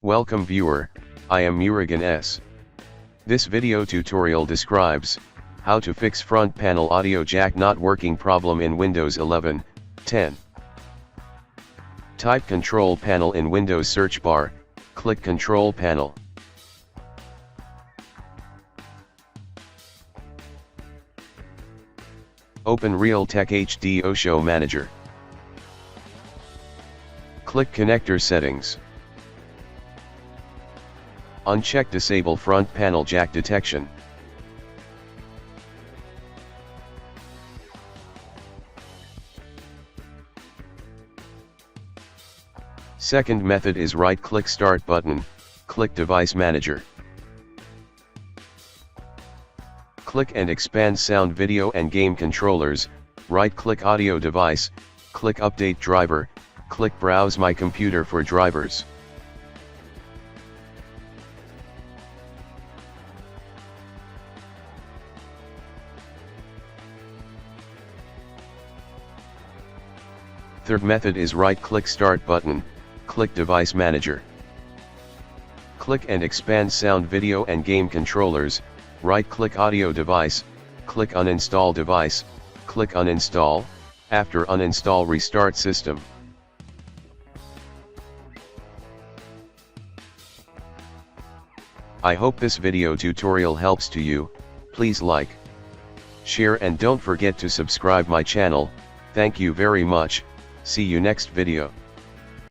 Welcome viewer, I am Murugan S. This video tutorial describes how to fix front panel audio jack not working problem in Windows 11, 10. Type Control Panel in Windows search bar, click Control Panel. Open Realtek HD Osho Manager. Click Connector Settings. Uncheck Disable Front Panel Jack Detection. Second method is right-click Start button, click Device Manager. Click and expand Sound, Video and Game Controllers, right-click Audio Device, click Update Driver, click Browse My Computer for drivers. Third method is right-click Start button, click Device Manager. Click and expand Sound, Video and Game Controllers, right-click Audio Device, click Uninstall Device, click Uninstall. After uninstall, restart system. I hope this video tutorial helps to you. Please like, share and don't forget to subscribe my channel. Thank you very much. See you next video.